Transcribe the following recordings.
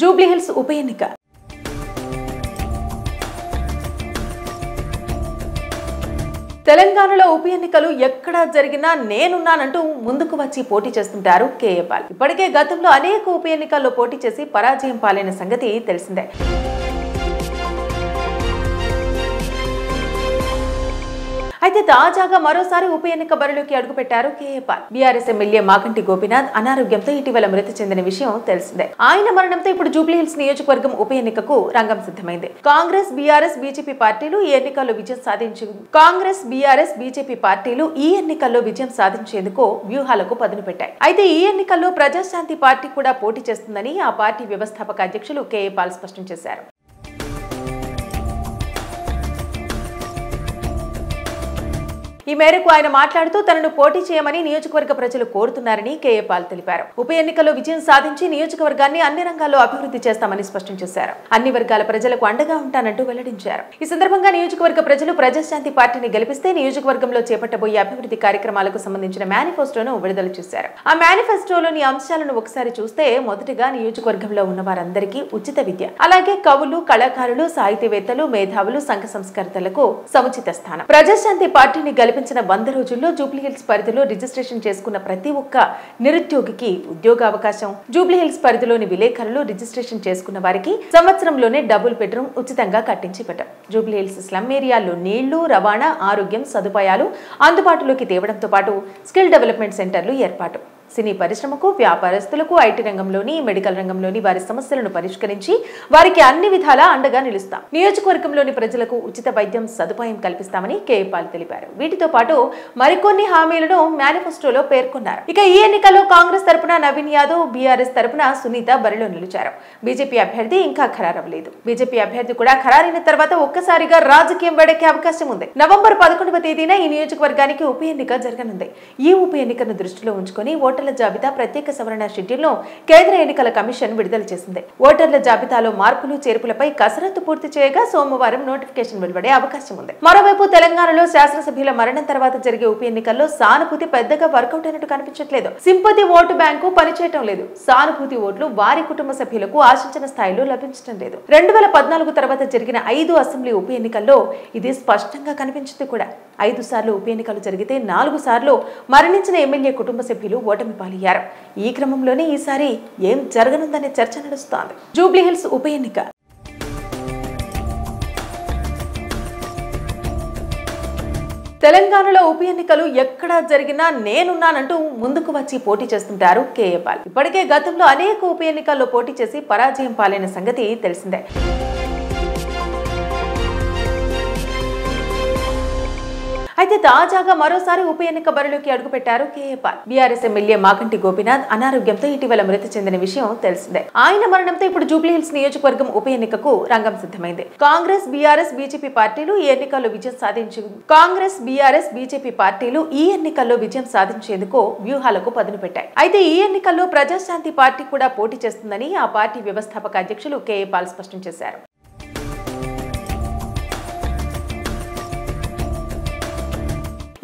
Jubilee hills ఉప ఎన్నిక తెలంగాణలో ఉప ఎన్నికలు ఎక్కడ జరిగినా నేనున్నానంటూ ముందుకు వచ్చి పోటీ చేస్తుంటారు కేఏ పాల్. ఇప్పటికే గతంలో అనేక ఉప ఎన్నికల్లో పోటీ చేసి పరాజయం పాలైన సంగతి తెలిసిందే. అయితే తాజాగా మరోసారి ఉప ఎన్నిక బరిలోకి అడుగుపెట్టారు KA Paul. BRS MLA Maganti Gopinath అనారోగ్యంతో ఇటీవల మృతి చెందిన విషయం తెలిసిందే. ఆయన మరణంతో ఇప్పుడు జూబ్లీ హిల్స్ నియోజకవర్గం ఉప ఎన్నికకు రంగం సిద్ధమైంది. కాంగ్రెస్, బీఆర్ఎస్, బీజేపీ పార్టీలు ఈ ఎన్నికల్లో విజయం సాధించేందుకు వ్యూహాలకు పదును పెట్టాయి. అయితే ఈ ఎన్నికల్లో ప్రజాశాంతి పార్టీ కూడా పోటీ చేస్తుందని ఆ పార్టీ వ్యవస్థాపక అధ్యక్షులు కేఏ పాల్ స్పష్టం చేశారు. ఈ మేరకు ఆయన మాట్లాడుతూ తనను పోటీ చేయమని నియోజకవర్గ ప్రజలు కోరుతున్నారని కేఏ పాల్ తెలిపారు. ఉప ఎన్నికల్లో విజయం సాధించి నియోజకవర్గాన్ని అన్ని రంగాల్లో అభివృద్ధి చేస్తామని స్పష్టం చేశారు. అన్ని వర్గాల ప్రజలకు అండగా ఉంటానంటూ వెల్లడించారు. ఈ సందర్భంగా నియోజకవర్గ ప్రజలు ప్రజాశాంతి పార్టీని గెలిపిస్తే నియోజకవర్గంలో చేపట్టబోయే అభివృద్ధి కార్యక్రమాలకు సంబంధించిన మేనిఫెస్టోను విడుదల చేశారు. ఆ మేనిఫెస్టోలోని అంశాలను ఒకసారి చూస్తే మొదటిగా నియోజకవర్గంలో ఉన్న వారందరికీ ఉచిత విద్య, అలాగే కవులు, కళాకారులు, సాహితీవేత్తలు, మేధావులు, సంఘ సంస్కర్తలకు సముచిత స్థానం. ప్రజాశాంతి పార్టీని కల్పించిన 100 రోజుల్లో జూబ్లీ హిల్స్ పరిధిలో రిజిస్ట్రేషన్ చేసుకున్న ప్రతి ఒక్క నిరుద్యోగికి ఉద్యోగావకాశం, జూబ్లీ హిల్స్ పరిధిలోని విలేకరులు రిజిస్ట్రేషన్ చేసుకున్న వారికి సంవత్సరంలోనే డబుల్ బెడ్రూమ్ ఉచితంగా కట్టించి పెట్టాం. జూబ్లీ హిల్స్ స్లమ్ ఏరియాల్లో నీళ్లు, రవాణా, ఆరోగ్యం సదుపాయాలు అందుబాటులోకి తేవడంతో పాటు స్కిల్ డెవలప్మెంట్ సెంటర్లు ఏర్పాటు. సినీ పరిశ్రమకు, వ్యాపారస్తులకు, ఐటీ రంగంలోని, మెడికల్ రంగంలోని వారి సమస్యలను పరిష్కరించి వారికి అన్ని విధాలా అండగా నిలుస్తాం. నియోజకవర్గంలోని ప్రజలకు ఉచిత వైద్యం సదుపాయం కల్పిస్తామని కేఏ పాల్ తెలిపారు. వీటితో పాటు మరికొన్ని హామీలను మేనిఫెస్టోలో పేర్కొన్నారు. ఇక ఈ ఎన్నికల్లో కాంగ్రెస్ తరపున నవీన్ యాదవ్, బీఆర్ఎస్ తరపున సునీత బరిలో నిలిచారు. బీజేపీ అభ్యర్థి ఇంకా ఖరారవ్వలేదు. బీజేపీ అభ్యర్థి కూడా ఖరారైన తర్వాత ఒక్కసారిగా రాజకీయం వేడెక్కే అవకాశం ఉంది. నవంబర్ 11వ తేదీన ఈ నియోజకవర్గానికి ఉప ఎన్నిక జరగనుంది. ఈ ఉప ఎన్నికను దృష్టిలో ఉంచుకొని ఓటర్ల జాబితా ప్రత్యేక సవరణ షెడ్యూల్ను కేంద్ర ఎన్నికల కమిషన్ విడుదల చేసింది. ఓటర్ల జాబితాలో మార్పులు చేర్పులపై కసరత్తు పూర్తి చేయగా సోమవారం నోటిఫికేషన్ వెలువడే అవకాశం ఉంది. మరోవైపు తెలంగాణలో శాసనసభ్యుల మరణం తర్వాత జరిగే ఉప ఎన్నికల్లో సానుభూతి పెద్దగా వర్కౌట్ అయినట్టు కనిపించట్లేదు. సింపతి ఓటు బ్యాంకు పనిచేయటం లేదు. సానుభూతి ఓట్లు వారి కుటుంబ సభ్యులకు ఆశించిన స్థాయిలో లభించడం లేదు. 2014 తర్వాత జరిగిన 5 అసెంబ్లీ ఉప ఎన్నికల్లో ఇది స్పష్టంగా కనిపించింది కూడా. 5 సార్లు ఉప ఎన్నికలు జరిగితే 4 సార్లు మరణించిన ఎమ్మెల్యే కుటుంబ సభ్యులు ఓటమి పాలయ్యారు. ఈ క్రమంలోనే ఈసారి ఏం జరగనుందనే చర్చ నడుస్తోంది. జూబ్లీ హిల్స్ ఉప ఎన్నిక తెలంగాణలో ఉప ఎన్నికలు ఎక్కడ జరిగినా నేనున్నానంటూ ముందుకు వచ్చి పోటీ చేస్తుంటారు కేఏ పాల్. ఇప్పటికే గతంలో అనేక ఉప ఎన్నికల్లో పోటీ చేసి పరాజయం పాలైన సంగతి తెలిసిందే. అయితే తాజాగా మరోసారి ఉప ఎన్నిక బరిలోకి అడుగుపెట్టారు KA Paul. BRS MLA Maganti Gopinath అనారోగ్యంతో ఇటీవల మృతి చెందిన విషయం తెలిసిందే. ఆయన మరణంతో ఇప్పుడు జూబ్లీ హిల్స్ నియోజకవర్గం ఉప ఎన్నికకు రంగం సిద్ధమైంది. కాంగ్రెస్, బీఆర్ఎస్, బీజేపీ పార్టీలు ఈ ఎన్నికల్లో విజయం సాధించేందుకు వ్యూహాలకు పదును పెట్టాయి. అయితే ఈ ఎన్నికల్లో ప్రజాశాంతి పార్టీ కూడా పోటీ చేస్తుందని ఆ పార్టీ వ్యవస్థాపక అధ్యక్షులు కేఏ పాల్ స్పష్టం చేశారు.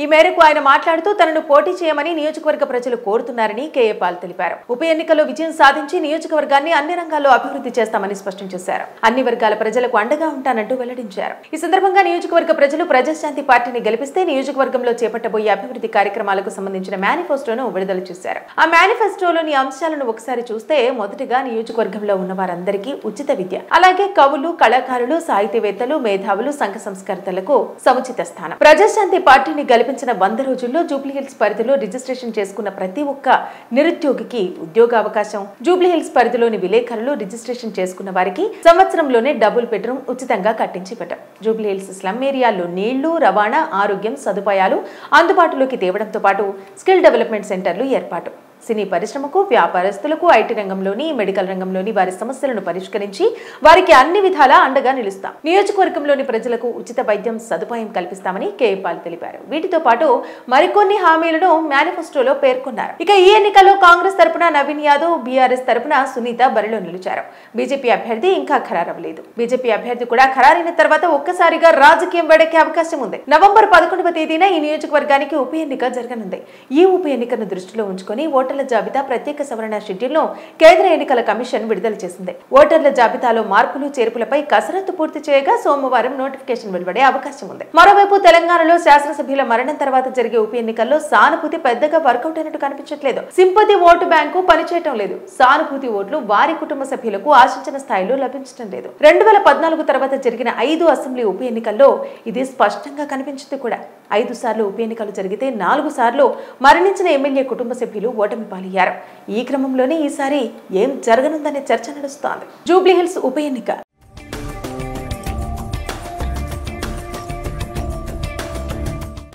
ఈ మేరకు ఆయన మాట్లాడుతూ తనను పోటీ చేయమని నియోజకవర్గ ప్రజలు కోరుతున్నారని కేఏ పాల్ తెలిపారు. ఉప ఎన్నికల్లో విజయం సాధించి నియోజకవర్గాన్ని అన్ని రంగాల్లో అభివృద్ధి చేస్తామని స్పష్టం చేశారు. అన్ని వర్గాల ప్రజలకు అండగా ఉంటానంటూ వెల్లడించారు. ఈ సందర్భంగా నియోజకవర్గ ప్రజలు ప్రజాశాంతి పార్టీని గెలిపిస్తే నియోజకవర్గంలో చేపట్టబోయే అభివృద్ధి కార్యక్రమాలకు సంబంధించిన మేనిఫెస్టోను విడుదల చేశారు. ఆ మేనిఫెస్టోలోని అంశాలను ఒకసారి చూస్తే మొదటిగా నియోజకవర్గంలో ఉన్న వారందరికీ ఉచిత విద్య, అలాగే కవులు, కళాకారులు, సాహితీవేత్తలు, మేధావులు, సంఘ సంస్కర్తలకు సముచిత స్థానం. ప్రజాశాంతి పార్టీని కల్పించిన 100 రోజుల్లో జూబ్లీ హిల్స్ పరిధిలో రిజిస్ట్రేషన్ చేసుకున్న ప్రతి ఒక్క నిరుద్యోగికి ఉద్యోగావకాశం, జూబ్లీ హిల్స్ పరిధిలోని విలేకరులు రిజిస్ట్రేషన్ చేసుకున్న వారికి సంవత్సరంలోనే డబుల్ బెడ్రూమ్ ఉచితంగా కట్టించి పెట్టాం. జూబ్లీ హిల్స్ స్లమ్ ఏరియాల్లో నీళ్లు, రవాణా, ఆరోగ్యం సదుపాయాలు అందుబాటులోకి తేవడంతో పాటు స్కిల్ డెవలప్మెంట్ సెంటర్లు ఏర్పాటు. సినీ పరిశ్రమకు, వ్యాపారస్తులకు, ఐటీ రంగంలోని, మెడికల్ రంగంలోని వారి సమస్యలను పరిష్కరించి వారికి అన్ని విధాలా అండగా నిలుస్తాం. నియోజకవర్గంలోని ప్రజలకు ఉచిత వైద్యం సదుపాయం కల్పిస్తామని కేఏ పాల్ తెలిపారు. వీటితో పాటు మరికొన్ని హామీలను మేనిఫెస్టోలో పేర్కొన్నారు. ఇక ఈ ఎన్నికల్లో కాంగ్రెస్ తరపున నవీన్ యాదవ్, బీఆర్ఎస్ తరపున సునీత బరిలో నిలిచారు. బీజేపీ అభ్యర్థి ఇంకా ఖరారవ్వలేదు. బీజేపీ అభ్యర్థి కూడా ఖరారైన తర్వాత ఒక్కసారిగా రాజకీయం వేడెక్కే అవకాశం ఉంది. నవంబర్ 11వ తేదీన ఈ నియోజకవర్గానికి ఉప ఎన్నిక జరగనుంది. ఈ ఉప ఎన్నికను దృష్టిలో ఉంచుకొని ఓటర్ల జాబితా ప్రత్యేక సవరణ షెడ్యూల్ను కేంద్ర ఎన్నికల కమిషన్ విడుదల చేసింది. ఓటర్ల జాబితాలో మార్పులు చేర్పులపై కసరత్తు పూర్తి చేయగా సోమవారం నోటిఫికేషన్ వెలువడే అవకాశం ఉంది. మరోవైపు తెలంగాణలో శాసనసభ్యుల మరణం తర్వాత జరిగే ఉప ఎన్నికల్లో సానుభూతి పెద్దగా వర్కౌట్ అయినట్టు కనిపించట్లేదు. సింపతి ఓటు బ్యాంకు పనిచేయటం లేదు. సానుభూతి ఓట్లు వారి కుటుంబ సభ్యులకు ఆశించిన స్థాయిలో లభించడం లేదు. 2014 తర్వాత జరిగిన 5 అసెంబ్లీ ఉప ఎన్నికల్లో ఇది స్పష్టంగా కనిపించింది కూడా. 5 సార్లు ఉప ఎన్నికలు జరిగితే 4 సార్లు మరణించిన ఎమ్మెల్యే కుటుంబ సభ్యులు ఓటమి పాలయ్యారు. ఈ క్రమంలోనే ఈసారి ఏం జరగనుందనే చర్చ నడుస్తోంది. జూబ్లీహిల్స్ ఉప ఎన్నిక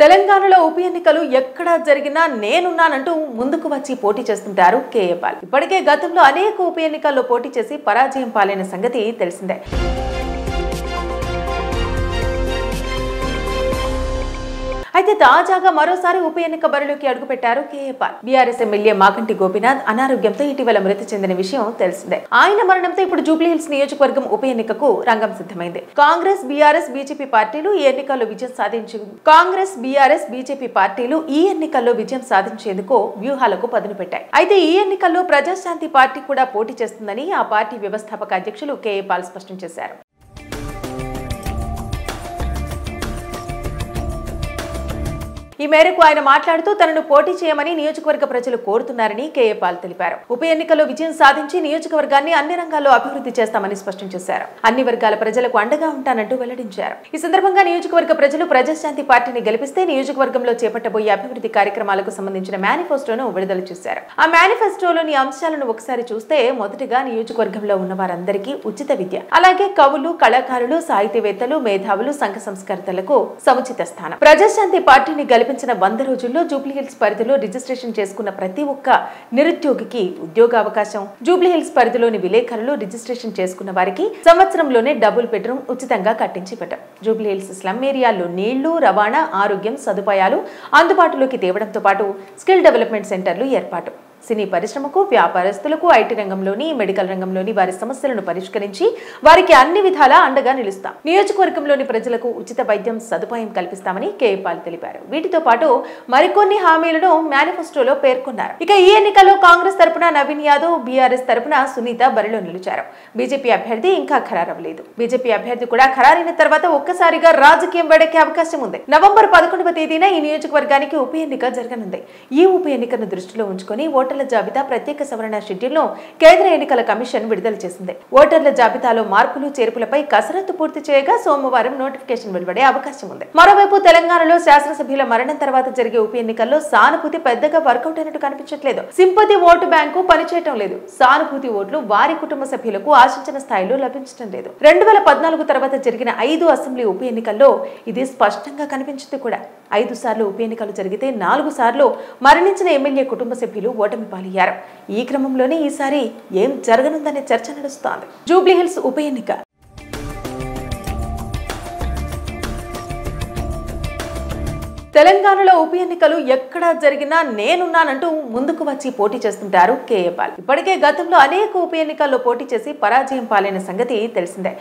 తెలంగాణలో ఉప ఎన్నికలు ఎక్కడ జరిగినా నేనున్నానంటూ ముందుకు వచ్చి పోటీ చేస్తుంటారు కేఏ పాల్. ఇప్పటికే గతంలో అనేక ఉప ఎన్నికల్లో పోటీ చేసి పరాజయం పాలైన సంగతి తెలిసిందే. అయితే తాజాగా మరోసారి ఉప ఎన్నిక బరిలోకి అడుగుపెట్టారు KA Paul. BRS MLA Maganti Gopinath అనారోగ్యంతో ఇటీవల మృతి చెందిన విషయం తెలిసిందే. ఆయన మరణంతో ఇప్పుడు జూబ్లీహిల్స్ నియోజకవర్గం ఉప ఎన్నికకు రంగం సిద్ధమైంది. కాంగ్రెస్, బీఆర్ఎస్, బీజేపీ పార్టీలు ఈ ఎన్నికల్లో విజయం సాధించేందుకు వ్యూహాలకు పదును పెట్టాయి. అయితే ఈ ఎన్నికల్లో ప్రజాశాంతి పార్టీ కూడా పోటీ చేస్తుందని ఆ పార్టీ వ్యవస్థాపక అధ్యక్షులు కేఏ పాల్ స్పష్టం చేశారు. ఈ మేరకు ఆయన మాట్లాడుతూ తనను పోటీ చేయమని నియోజకవర్గ ప్రజలు కోరుతున్నారని కేఏ పాల్ తెలిపారు. ఉప ఎన్నికల్లో విజయం సాధించి నియోజకవర్గాన్ని అన్ని రంగాల్లో అభివృద్ధి చేస్తామని స్పష్టం చేశారు. అన్ని వర్గాల ప్రజలకు అండగా ఉంటానంటూ వెల్లడించారు. ఈ సందర్భంగా నియోజకవర్గ ప్రజలు ప్రజాశాంతి పార్టీని గెలిపిస్తే నియోజకవర్గంలో చేపట్టబోయే అభివృద్ధి కార్యక్రమాలకు సంబంధించిన మేనిఫెస్టోను విడుదల చేశారు. ఆ మేనిఫెస్టోలోని అంశాలను ఒకసారి చూస్తే మొదటిగా నియోజకవర్గంలో ఉన్న వారందరికీ ఉచిత విద్య, అలాగే కవులు, కళాకారులు, సాహితీవేత్తలు, మేధావులు, సంఘ సంస్కర్తలకు సముచిత స్థానం. ప్రజాశాంతి పార్టీని కల్పించిన 100 రోజుల్లో జూబ్లీహిల్స్ పరిధిలో రిజిస్ట్రేషన్ చేసుకున్న ప్రతి ఒక్క నిరుద్యోగికి ఉద్యోగావకాశం, జూబ్లీహిల్స్ పరిధిలోని విలేకరులు రిజిస్ట్రేషన్ చేసుకున్న వారికి సంవత్సరంలోనే డబుల్ బెడ్రూమ్ ఉచితంగా కట్టించి పెట్టాం. జూబ్లీహిల్స్ స్లమ్ ఏరియాల్లో నీళ్లు, రవాణా, ఆరోగ్యం సదుపాయాలు అందుబాటులోకి తేవడంతో పాటు స్కిల్ డెవలప్మెంట్ సెంటర్లు ఏర్పాటు. సినీ పరిశ్రమకు, వ్యాపారస్తులకు, ఐటీ రంగంలోని, మెడికల్ రంగంలోని వారి సమస్యలను పరిష్కరించి వారికి అన్ని విధాలా అండగా నిలుస్తాం. నియోజకవర్గంలోని ప్రజలకు ఉచిత వైద్యం సదుపాయం కల్పిస్తామని కేఏ పాల్ తెలిపారు. వీటితో పాటు మరికొన్ని హామీలను మేనిఫెస్టోలో పేర్కొన్నారు. ఇక ఈ ఎన్నికల్లో కాంగ్రెస్ తరపున నవీన్ యాదవ్, బీఆర్ఎస్ తరపున సునీత బరిలో నిలిచారు. బీజేపీ అభ్యర్థి ఇంకా ఖరారవ్వలేదు. బీజేపీ అభ్యర్థి కూడా ఖరారైన తర్వాత ఒక్కసారిగా రాజకీయం వేడెక్కే అవకాశం ఉంది. నవంబర్ 11వ తేదీన ఈ నియోజకవర్గానికి ఉప ఎన్నిక జరగనుంది. ఈ ఉప ఎన్నికను దృష్టిలో ఉంచుకొని ఓటర్ల జాబితా ప్రత్యేక సవరణ షెడ్యూల్ను కేంద్ర ఎన్నికల కమిషన్ విడుదల చేసింది. ఓటర్ల జాబితాలో మార్పులు చేర్పులపై కసరత్తు పూర్తి చేయగా సోమవారం నోటిఫికేషన్ వెలువడే అవకాశం ఉంది. మరోవైపు తెలంగాణలో శాసనసభ్యుల మరణం తర్వాత జరిగే ఉప ఎన్నికల్లో సానుభూతి పెద్దగా వర్కౌట్ అయినట్టు కనిపించట్లేదు. సింపతి ఓటు బ్యాంకు పనిచేయటం లేదు. సానుభూతి ఓట్లు వారి కుటుంబ సభ్యులకు ఆశించిన స్థాయిలో లభించడం లేదు. 2014 తర్వాత జరిగిన 5 అసెంబ్లీ ఉప ఎన్నికల్లో ఇది స్పష్టంగా కనిపించింది కూడా. 5 సార్లు ఉప ఎన్నికలు జరిగితే 4 సార్లు మరణించిన ఎమ్మెల్యే కుటుంబ సభ్యులు ఓటమి పాలయ్యారు. ఈ క్రమంలోనే ఈసారి ఏం జరగనుందనే చర్చ నడుస్తోంది. జూబ్లీహిల్స్ ఉప ఎన్నిక తెలంగాణలో ఉప ఎన్నికలు ఎక్కడ జరిగినా నేనున్నానంటూ ముందుకు వచ్చి పోటీ చేస్తుంటారు కేఏ పాల్. ఇప్పటికే గతంలో అనేక ఉప ఎన్నికల్లో పోటీ చేసి పరాజయం పాలైన సంగతి తెలిసిందే.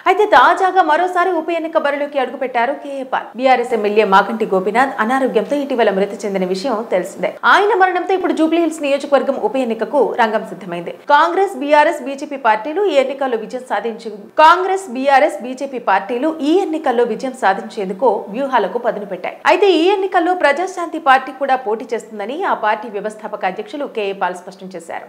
అయితే తాజాగా మరోసారి ఉప ఎన్నిక బరిలోకి అడుగుపెట్టారు KA Paul. BRS MLA Maganti Gopinath అనారోగ్యంతో ఇటీవల మృతి చెందిన విషయం తెలిసిందే. ఆయన మరణంతో ఇప్పుడు జూబ్లీహిల్స్ నియోజకవర్గం ఉప ఎన్నికకు రంగం సిద్ధమైంది. కాంగ్రెస్, బీఆర్ఎస్, బీజేపీ పార్టీలు ఈ ఎన్నికల్లో విజయం సాధించేందుకు వ్యూహాలకు పదును పెట్టాయి. అయితే ఈ ఎన్నికల్లో ప్రజాశాంతి పార్టీ కూడా పోటీ చేస్తుందని ఆ పార్టీ వ్యవస్థాపక అధ్యక్షులు కేఏ పాల్ స్పష్టం చేశారు.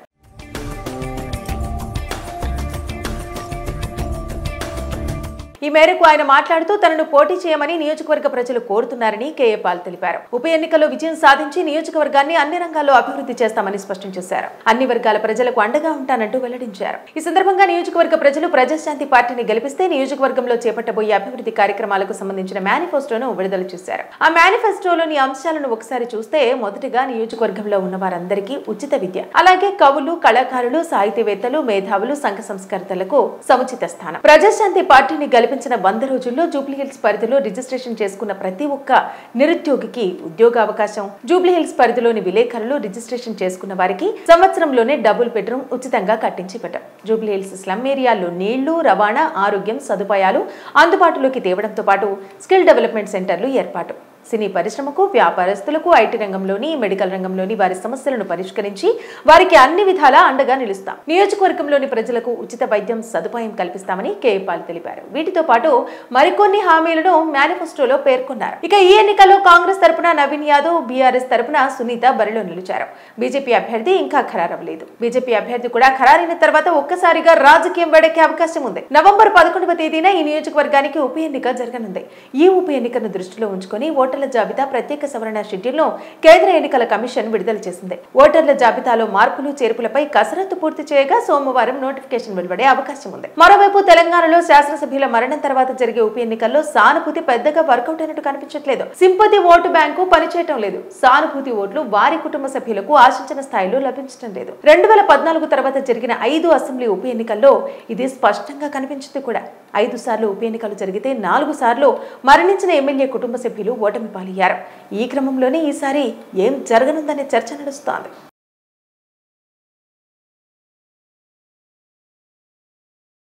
ఈ మేరకు ఆయన మాట్లాడుతూ తనను పోటీ చేయమని నియోజకవర్గ ప్రజలు కోరుతున్నారని కేఏ పాల్ తెలిపారు. ఉప ఎన్నికల్లో విజయం సాధించి నియోజకవర్గాన్ని అన్ని రంగాల్లో అభివృద్ధి చేస్తామని స్పష్టం చేశారు. అన్ని వర్గాల ప్రజలకు అండగా ఉంటానంటూ వెల్లడించారు. ఈ సందర్భంగా నియోజకవర్గ ప్రజలు ప్రజాశాంతి పార్టీని గెలిపిస్తే నియోజకవర్గంలో చేపట్టబోయే అభివృద్ధి కార్యక్రమాలకు సంబంధించిన మేనిఫెస్టోను విడుదల చేశారు. ఆ మేనిఫెస్టోలోని అంశాలను ఒకసారి చూస్తే మొదటిగా నియోజకవర్గంలో ఉన్న వారందరికీ ఉచిత విద్య, అలాగే కవులు, కళాకారులు, సాహితీవేత్తలు, మేధావులు, సంఘ సంస్కర్తలకు సముచిత స్థానం. ప్రజాశాంతి పార్టీని గెలిపించిన 100 రోజుల్లో జూబ్లీహిల్స్ పరిధిలో రిజిస్ట్రేషన్ చేసుకున్న ప్రతి ఒక్క నిరుద్యోగికి ఉద్యోగావకాశం, జూబ్లీహిల్స్ పరిధిలోని విలేకరులు రిజిస్ట్రేషన్ చేసుకున్న వారికి సంవత్సరంలోనే డబుల్ బెడ్రూమ్ ఉచితంగా కట్టించి పెట్టాం. జూబ్లీహిల్స్ స్లమ్ ఏరియాల్లో నీళ్లు, రవాణా, ఆరోగ్యం సదుపాయాలు అందుబాటులోకి తేవడంతో పాటు స్కిల్ డెవలప్మెంట్ సెంటర్లు ఏర్పాటు. సినీ పరిశ్రమకు, వ్యాపారస్తులకు, ఐటీ రంగంలోని, మెడికల్ రంగంలోని వారి సమస్యలను పరిష్కరించి వారికి అన్ని విధాలా అండగా నిలుస్తాం. నియోజకవర్గంలోని ప్రజలకు ఉచిత వైద్యం సదుపాయం కల్పిస్తామని కేఏ పాల్ తెలిపారు. వీటితో పాటు మరికొన్ని హామీలను మేనిఫెస్టోలో పేర్కొన్నారు. ఇక ఈ ఎన్నికల్లో కాంగ్రెస్ తరపున నవీన్ యాదవ్, బీఆర్ఎస్ తరపున సునీత బరిలో నిలిచారు. బీజేపీ అభ్యర్థి ఇంకా ఖరారవ్వలేదు. బీజేపీ అభ్యర్థి కూడా ఖరారైన తర్వాత ఒక్కసారిగా రాజకీయం వేడెక్కే అవకాశం ఉంది. నవంబర్ 11వ తేదీన ఈ నియోజకవర్గానికి ఉప ఎన్నిక జరగనుంది. ఈ ఉప ఎన్నికను దృష్టిలో ఉంచుకొని ఓటర్ల జాబితా ప్రత్యేక సవరణ షెడ్యూల్ను కేంద్ర ఎన్నికల కమిషన్ విడుదల చేసింది. ఓటర్ల జాబితాలో మార్పులు చేర్పులపై కసరత్తు పూర్తి చేయగా సోమవారం నోటిఫికేషన్ వెలువడే అవకాశం ఉంది. మరోవైపు తెలంగాణలో శాసనసభ్యుల మరణం తర్వాత జరిగే ఉప ఎన్నికల్లో సానుభూతి పెద్దగా వర్కౌట్ అయినట్టు కనిపించట్లేదు. సింపతి ఓటు బ్యాంకు పనిచేయటం లేదు. సానుభూతి ఓట్లు వారి కుటుంబ సభ్యులకు ఆశించిన స్థాయిలో లభించడం లేదు. 2014 తర్వాత జరిగిన 5 అసెంబ్లీ ఉప ఎన్నికల్లో ఇది స్పష్టంగా కనిపించింది కూడా. 5 సార్లు ఉప ఎన్నికలు జరిగితే 4 సార్లు మరణించిన ఎమ్మెల్యే కుటుంబ సభ్యులు ఓటమి పాలయ్యారు. ఈ క్రమంలోనే ఈసారి ఏం జరగనుందనే చర్చ నడుస్తోంది.